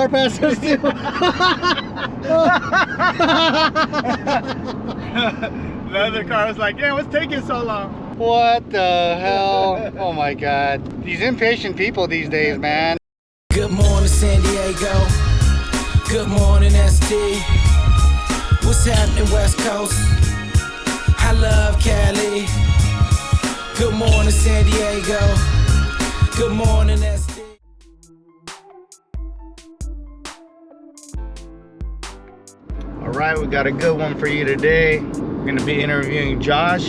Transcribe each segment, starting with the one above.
car passed us too. The other car was like, yeah, what's taking so long? What the hell? Oh my God. These impatient people these days, man. Good morning, San Diego. Good morning, ST. What's happening, West Coast? I love Cali. Good morning, San Diego. Good morning, ST. All right, we got a good one for you today. We're gonna be interviewing Josh.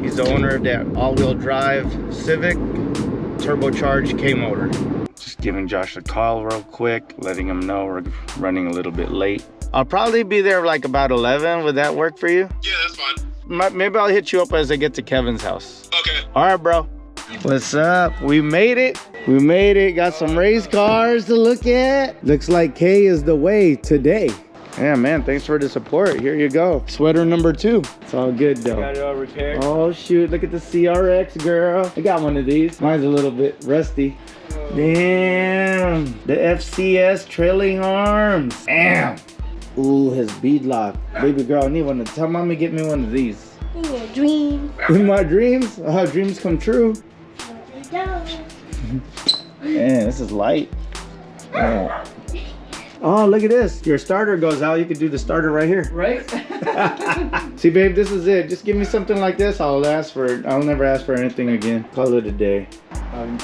He's the owner of that all-wheel drive Civic turbocharged K motor. Just giving Josh a call real quick, letting him know we're running a little bit late. I'll probably be there like about 11. Would that work for you? Yeah, that's fine. Maybe I'll hit you up as I get to Kevin's house. Okay. All right, bro. What's up? We made it. We made it. Got some race cars to look at. Looks like K is the way today. Yeah, man, thanks for the support. Here you go. Sweater number 2. It's all good, though. Got it all repaired. Oh, shoot. Look at the CRX, girl. I got one of these. Mine's a little bit rusty. Damn. The FCS trailing arms. Damn. Ooh, his bead lock. Baby girl, I need one. Tell mommy get me one of these. In your dreams. In my dreams? How dreams come true. Man, this is light. Yeah. Oh, look at this. Your starter goes out. You could do the starter right here. Right? See, babe, this is it. Just give me something like this. I'll never ask for anything again. Call it a day.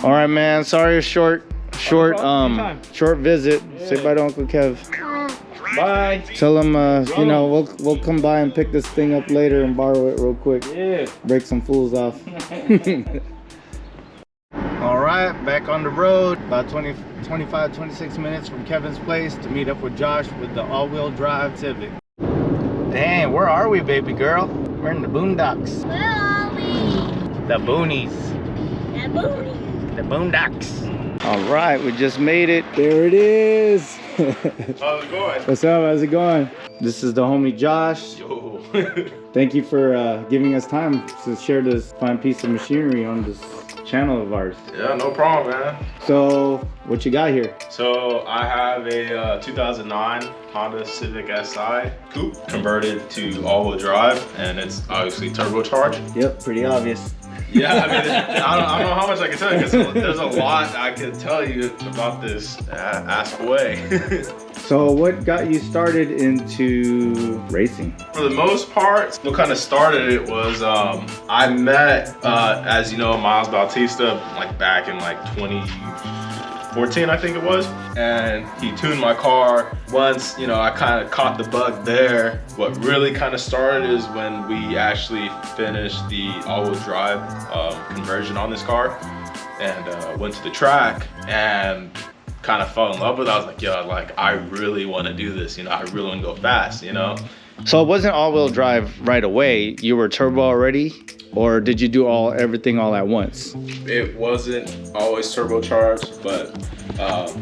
All right, man. Sorry, short visit. Yeah. Say bye to Uncle Kev. Bye. Tell him, you know, we'll come by and pick this thing up later and borrow it real quick. Yeah. Break some fools off. All right, back on the road. About 25, 26 minutes from Kevin's place to meet up with Josh with the all-wheel drive Civic. Dang, where are we, baby girl? We're in the Boondocks. Where are we? The Boonies. The booty. The Boondocks. All right, we just made it. There it is. How's it going? What's up? How's it going? This is the homie Josh. Yo. Thank you for giving us time to share this fine piece of machinery on this channel of ours. Yeah, no problem, man. So, what you got here? So I have a 2009 Honda Civic SI coupe converted to all-wheel drive, and it's obviously turbocharged. Yep, pretty obvious. Yeah, I mean, I don't know how much I can tell you, because there's a lot I could tell you about this. Ask away. So what got you started into racing? For the most part, what kind of started it was I met, as you know, Miles Bautista, like back in like 2014, I think it was. And he tuned my car. Once, you know, I kind of caught the bug there. What really kind of started is when we actually finished the all-wheel drive conversion on this car, and went to the track and kind of fell in love with it. I was like, yo, like, I really want to do this, you know, I really want to go fast, you know. So it wasn't all-wheel drive right away. You were turbo already, or did you do everything all at once? It wasn't always turbocharged, but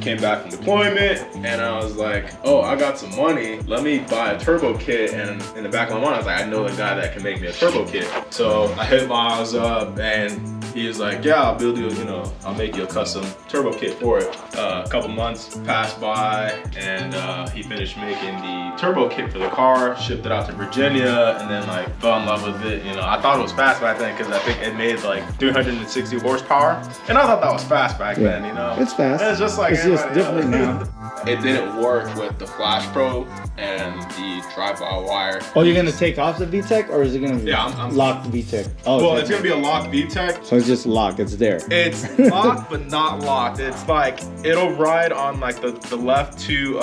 came back from deployment, and I was like, oh, I got some money, let me buy a turbo kit. And in the back of my mind, I was like, I know a guy that can make me a turbo kit. So I hit Miles up, and he was like, yeah, I'll build you, you know, I'll make you a custom turbo kit for it. A couple months passed by, and he finished making the turbo kit for the car, shipped it out to Virginia, and then like fell in love with it. You know, I thought it was fast back then because I think it made like 360 horsepower, and I thought that was fast back then. You know, it's fast. And it's just like it's just different now. It didn't work with the flash probe and the drive-by-wire. Oh, you're gonna take off the VTEC, or is it gonna I'm lock the VTEC? Oh, well, it's gonna be a locked VTEC. So it's just locked. It's there. It's locked, but not locked. It's like it'll ride on like the left two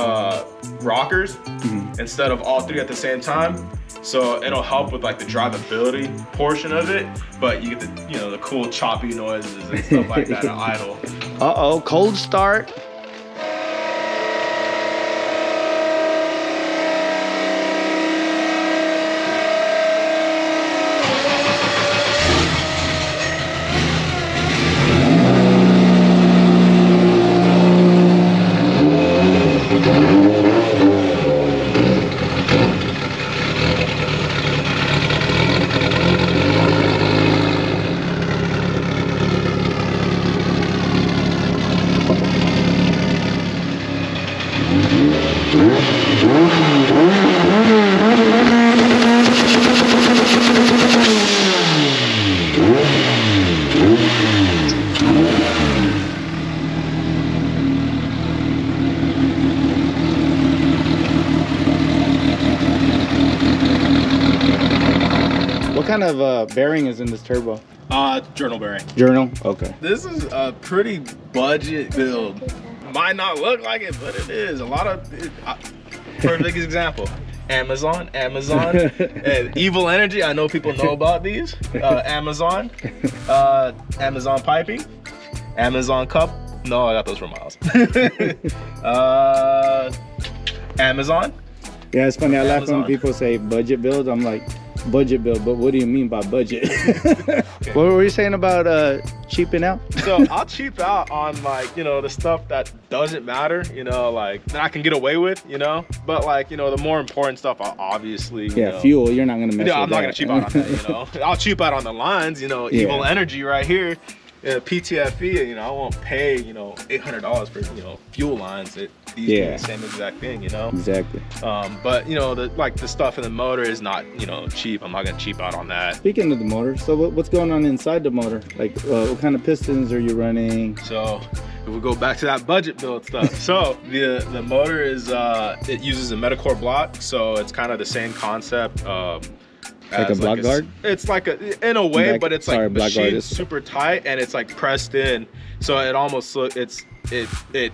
rockers instead of all three at the same time. So it'll help with like the drivability portion of it, but you get the, you know, the cool choppy noises and stuff like that at idle. Uh-oh, cold start. kind of bearing is in this turbo? Journal bearing. Journal? Okay. This is a pretty budget build. Might not look like it, but it is. A lot of, perfect example. Amazon, and Evil Energy. I know people know about these. Amazon piping, Amazon cup. No, I got those from Miles. Amazon. Yeah, it's funny. I laugh when Amazon. people say budget build. I'm like, budget build, but what do you mean by budget? What were you saying about cheaping out? So I'll cheap out on, like, you know, the stuff that doesn't matter, you know, like that I can get away with, you know, but like, you know, the more important stuff, I'll obviously, you know, fuel, you're not gonna mess with I'm not that. gonna cheap out on that, you know. I'll cheap out on the lines, you know, Evil Energy right here, PTFE, you know, I won't pay, you know, $800 for, you know, fuel lines. These do the same exact thing, you know. Exactly. But you know, the stuff in the motor is not, you know, cheap. I'm not gonna cheap out on that. Speaking of the motor, so what's going on inside the motor? Like, what kind of pistons are you running? So if we go back to that budget build stuff, so the motor is it uses a Metacore block, so it's kind of the same concept. Like a block guard? It's like in a way, but it's like machined is super tight and it's like pressed in, so it almost it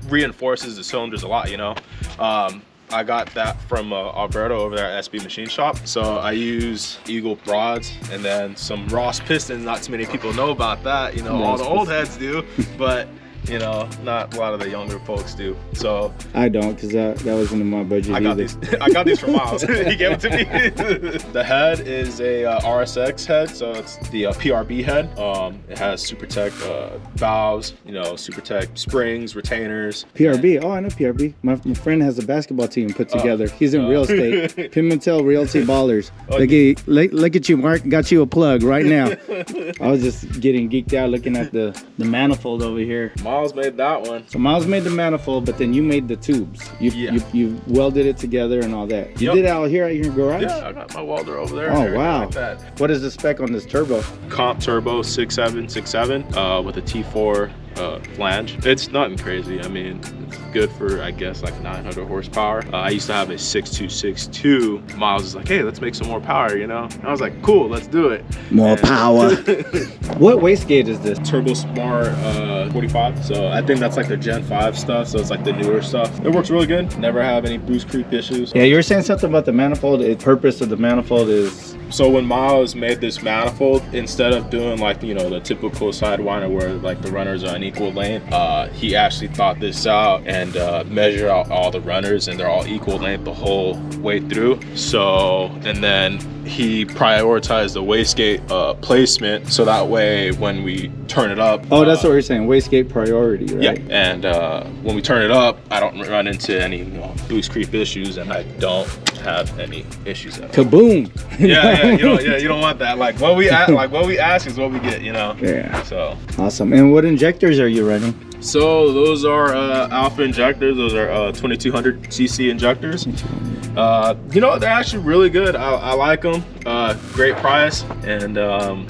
reinforces the cylinders a lot, you know. I got that from Alberto over there at SB Machine Shop. So I use Eagle rods and then some Ross pistons. Not too many people know about that, you know. All the old heads do, but you know, not a lot of the younger folks do. So I don't, because that wasn't in my budget. I got these from Miles. He gave it to me. The head is a RSX head, so it's the PRB head. It has SuperTech valves, you know, SuperTech springs, retainers. PRB. Oh, I know PRB. My friend has a basketball team put together. He's in real estate. Pimentel Realty Ballers. Look at you, Mark. Got you a plug right now. I was just getting geeked out looking at the manifold over here. Miles made that one. So Miles made the manifold, but then you made the tubes. You welded it together and all that. You did it out here at your garage? Yeah, I got my welder over there. Oh, wow. Like that. What is the spec on this turbo? Comp turbo 6767 with a T4 flange. It's nothing crazy. I mean, it's good for, I guess, like 900 horsepower. I used to have a 6262. Miles was like, hey, let's make some more power, you know? I was like, cool, let's do it. More power. What wastegate is this? Turbo Smart 45. So I think that's like the Gen 5 stuff. So it's like the newer stuff. It works really good. Never have any boost creep issues. Yeah, you were saying something about the manifold. The purpose of the manifold is... So when Miles made this manifold, instead of doing like, you know, the typical Sidewinder where like the runners are an equal lane, he actually thought this out and measured out all the runners and they're all equal length the whole way through. So, and then he prioritized the wastegate placement so that way when we turn it up. Oh, that's what you're saying, wastegate priority, right? Yeah, and when we turn it up, I don't run into any, you know, boost creep issues, and I don't have any issues at all. Kaboom! You don't want that. Like what we ask is what we get, you know. Yeah. So awesome. And what injectors are you running? So those are Alpha injectors. Those are 2200 cc injectors. You know, they're actually really good. I like them. Great price, and I'm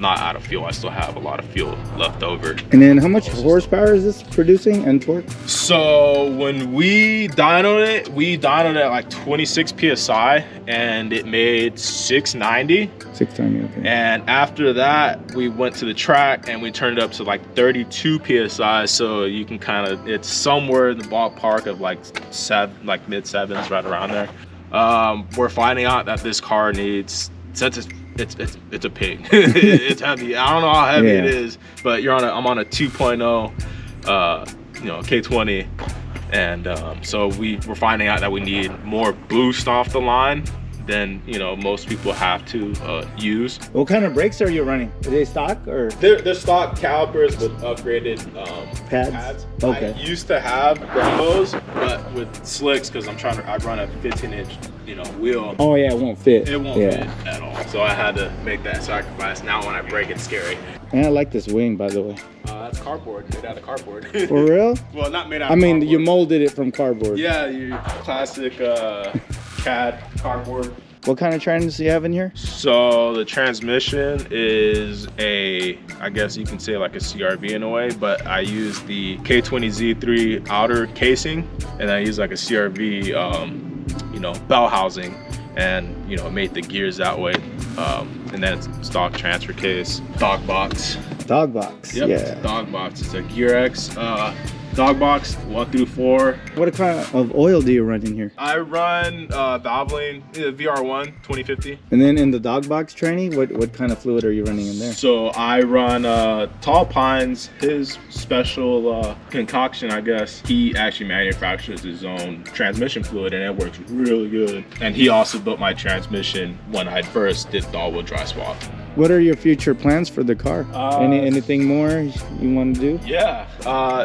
not out of fuel. I still have a lot of fuel left over. And then how much horsepower is this producing and torque? So when we dynoed it, at like 26 psi, and it made 690. 690, okay. And after that, we went to the track and we turned it up to like 32 psi. So you can kind of, it's somewhere in the ballpark of like mid sevens, right around there. We're finding out that this car needs, it's a pig. It's heavy. I don't know how heavy it is, but I'm on a 2.0 you know, K20, and so we're finding out that we need more boost off the line than, you know, most people have to use. What kind of brakes are you running? Are they stock or? They're stock calipers with upgraded pads. Okay. I used to have Brembos, but with slicks, because I run a 15-inch, you know, wheel. Oh yeah, it won't fit. It won't fit at all. So I had to make that sacrifice. Now when I brake, it's scary. And I like this wing, by the way. That's cardboard, made out of cardboard. For real? Well, not made out of cardboard. I mean, you molded it from cardboard. Yeah, your classic CAD cardboard. What kind of trans do you have in here? So the transmission is I guess you can say like a CRV in a way, but I use the K20 Z3 outer casing, and I use like a CRV, you know, bell housing and you know, made the gears that way. And then it's stock transfer case, dog box. Dog box. Yep, Yeah. dog box. It's a Gear X dog box 1 through 4. What kind of oil do you run in here? I run Valvoline VR1 2050. And then in the dog box training, what kind of fluid are you running in there? So I run Tall Pines, his special concoction, I guess. He actually manufactures his own transmission fluid, and it works really good. And he also built my transmission when I first did the all-wheel drive swap. What are your future plans for the car? Anything more you want to do? Yeah,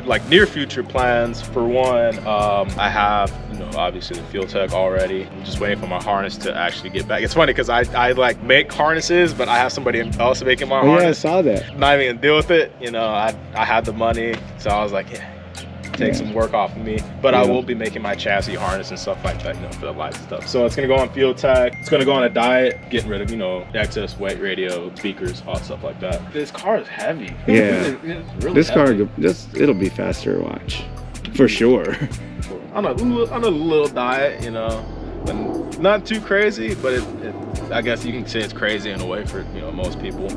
like near future plans. For one, I have, you know, obviously the fuel tech already. I'm just waiting for my harness to actually get back. It's funny because I like make harnesses, but I have somebody else making my harness. Yeah, I saw that. Not even gonna deal with it. You know, I had the money, so I was like, yeah, take some work off of me. But I will be making my chassis harness and stuff like that, you know, for the lights and stuff. So it's gonna go on fuel tech. It's gonna go on a diet, getting rid of, you know, excess weight radio, speakers, all stuff like that. This car is heavy. Yeah. It's really This heavy. car, it'll be faster to watch. For sure. On a little diet, you know, but not too crazy, but it I guess you can say it's crazy in a way for, you know, most people.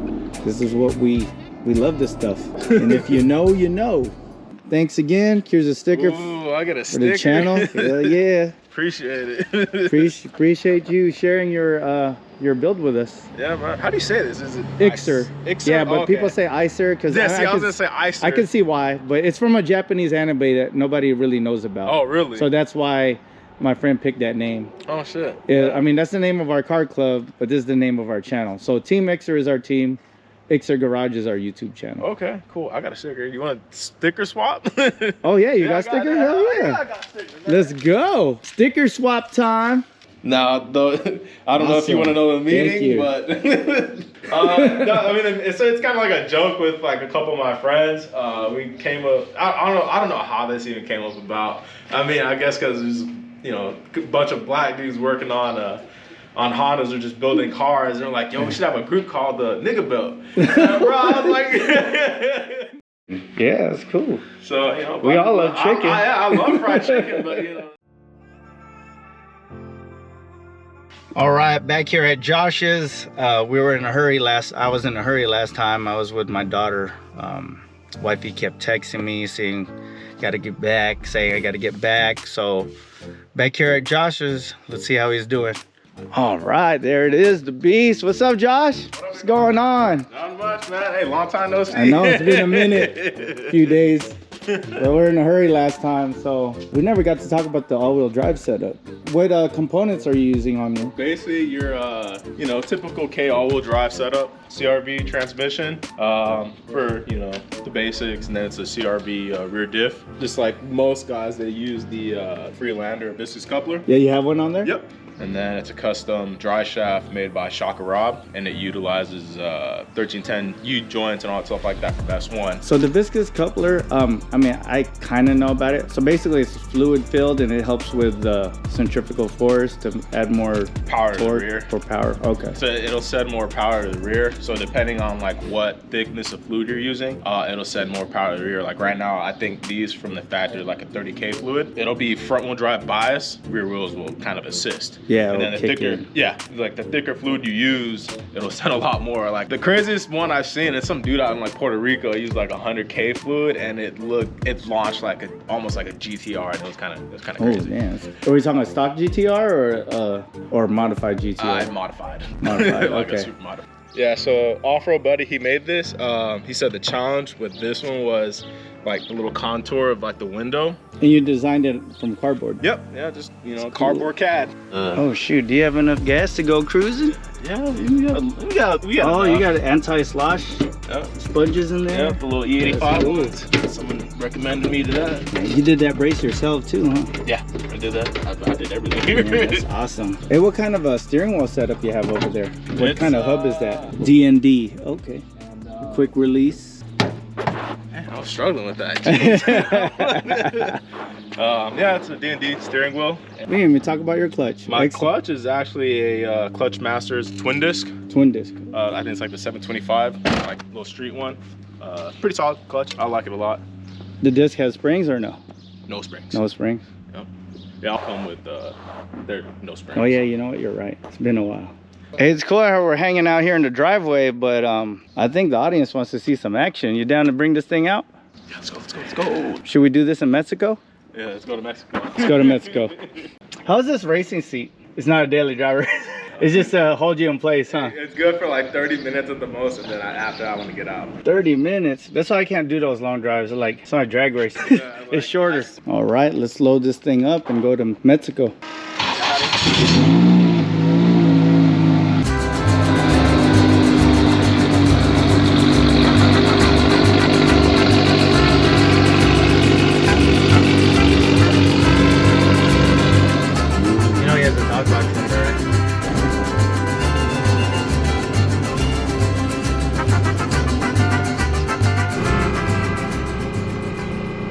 This is what we love this stuff. And if you know, you know. Thanks again. Here's a sticker Ooh, I got a for sticker. the channel. Yeah. Appreciate it. Appreciate you sharing your build with us. Yeah, man. How do you say this? Is it Iczer. Iczer? Yeah, but Okay. people say Iczer because Yeah, see, I was gonna say Iczer. I can see why, but it's from a Japanese anime that nobody really knows about. Oh, really? So that's why my friend picked that name. Oh shit. Yeah, I mean, that's the name of our car club, but this is the name of our channel. So Team Iczer is our team. Iczer Garage is our YouTube channel. Okay, cool. I got a sticker. You want a sticker swap? Oh yeah, you got I stickers? that. Hell Oh, yeah. I got stickers. Let's go. Sticker swap time. Now, though, I don't know if you want to know the Thank meaning, you. but no, I mean, it's kind of like a joke with like a couple of my friends. We came up. I don't know how this even came up about. I mean, I guess because there's, you know, a bunch of black dudes working on Hondas or just building cars. They're like, yo, we should have a group called the Nigga Belt. Bro, I was like, Yeah, that's cool. so, you know, We all love chicken. I love fried chicken, but you know. All right, back here at Josh's. We were in a hurry I was in a hurry last time. I was with my daughter. Wifey kept texting me saying, gotta get back, saying I gotta get back. So back here at Josh's, let's see how he's doing. All right, there it is, the beast. What's up, Josh? What's going on? Not much, man. Hey, long time no see. I know, it's been a minute, a few days. Well, we were in a hurry last time, so we never got to talk about the all-wheel drive setup. What components are you using on you? Basically, your you know, typical K all-wheel drive setup, CRV transmission for, you know, the basics, and then it's a CRV rear diff. Just like most guys, they use the Freelander Hibiscus coupler. Yeah, you have one on there? Yep. And then it's a custom dry shaft made by Shaka Rob, and it utilizes 1310 U joints and all that stuff like that for best one. So the viscous coupler, I mean, I kind of know about it. So basically it's fluid filled and it helps with centrifugal force to add more Power to the torque rear. for power. Okay. So it'll send more power to the rear. So depending on like what thickness of fluid you're using, it'll send more power to the rear. Like right now, I think these from the factory are like a 30K fluid. It'll be front wheel drive bias, rear wheels will kind of assist. Yeah, And then the it'll kick thicker, in. yeah, like the thicker fluid you use, it'll send a lot more. Like the craziest one I've seen is some dude out in like Puerto Rico used like 100K fluid, and it launched like almost like a GTR, and it was kind of Oh, crazy. damn. Are we talking a stock GTR or modified GTR? Modified. Modified, Like a okay. super modified. Yeah, so off-road buddy, he made this. He said the challenge with this one was like the little contour of like the window. And you designed it from cardboard? Yep, yeah, just, you know, cardboard CAD. Oh, shoot. Do you have enough gas to go cruising? Yeah, we got Oh, enough. you got Yep. anti-slosh sponges in there? Yep, the little E85 cool. ones. Someone recommended me to that. You did that brace yourself too, huh? Yeah, I did that. I did everything. Yeah, that's awesome. Hey, what kind of a steering wheel setup you have over there? What It's, kind of hub is that? D&D. Okay. Quick release. Man, I was struggling with that. Yeah, it's a D&D steering wheel. We didn't even talk about your clutch. My Excellent. clutch is actually a Clutch Masters twin disc. Twin disc. I think it's like the 725, like little street one. Pretty solid clutch. I like it a lot. The disc has springs or no? No springs. No springs. Yep. They all come with they're no springs. Oh yeah, you know what? You're right. It's been a while. Hey, it's cool how we're hanging out here in the driveway, but I think the audience wants to see some action. You down to bring this thing out? Yeah, let's go, let's go, let's go. Should we do this in Mexico? Yeah, let's go to Mexico. Let's go to Mexico. How's this racing seat? It's not a daily driver. It's just to hold you in place, huh? It's good for like 30 minutes at the most, and then after I want to get out. 30 minutes? That's why I can't do those long drives. It's not a drag race. It's shorter. All right, let's load this thing up and go to Mexico.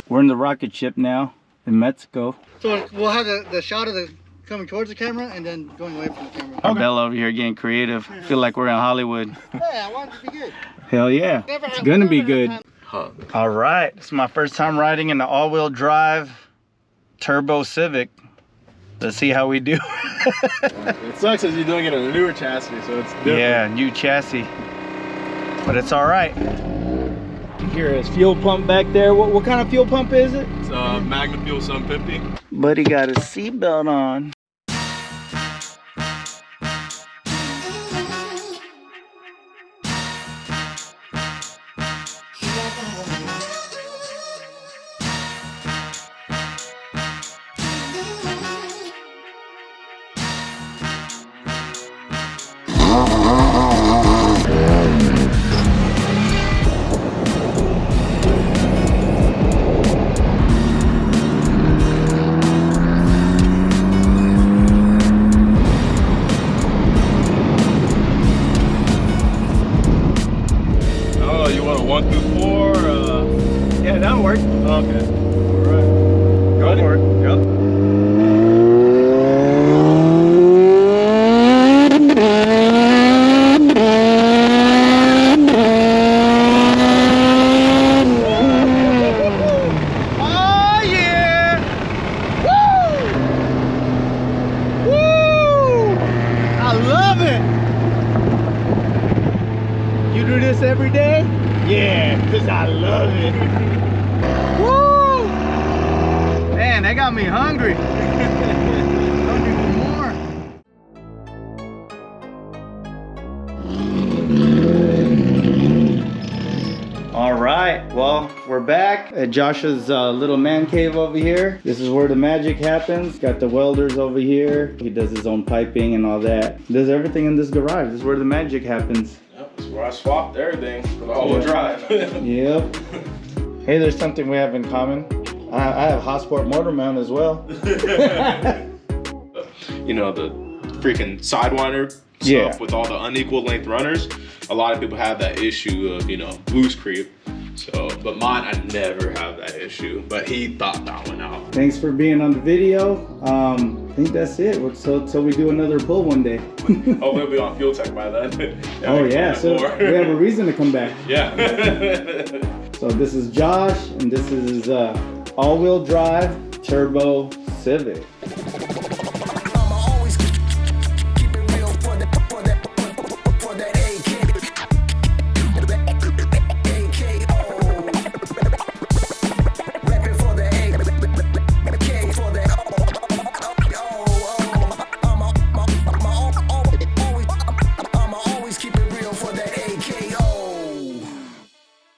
We're in the rocket ship now in Mexico. So we'll have the shot of the coming towards the camera and then going away from the camera. Okay. Bella over here getting creative. Feel like we're in Hollywood. Hey, I want it to be good. Hell yeah. It's gonna be good. All right, this is my first time riding in the all-wheel drive turbo Civic. Let's see how we do. It sucks as you're doing it on a newer chassis, so it's different. Yeah, new chassis. But it's all right. Here is fuel pump back there. What kind of fuel pump is it? It's Magna Fuel 750. Buddy got his seatbelt on. You want a 1 through 4? Yeah, that'll work. Okay. All right. Go for it. Yep. Oh yeah! Woo! Woo! I love it. You do this every day? Yeah, because I love it. Woo! Man, that got me hungry. Hungry for more. All right, well, we're back at Josh's little man cave over here. This is where the magic happens. Got the welders over here. He does his own piping and all that. Does everything in this garage. This is where the magic happens. That's where I swapped everything for the all-wheel drive. Yep. Hey, there's something we have in common. I have hot sport motor mount as well. You know, the freaking Sidewinder stuff Yeah. with all the unequal length runners. A lot of people have that issue of, you know, loose creep. So, but mine, I never have that issue. But he thought that one out. Thanks for being on the video. I think that's it. So we do another pull one day. Hopefully we'll be on Fuel Tech by then. Oh yeah, so we have a reason to come back. Yeah. So this is Josh, and this is all-wheel drive turbo Civic.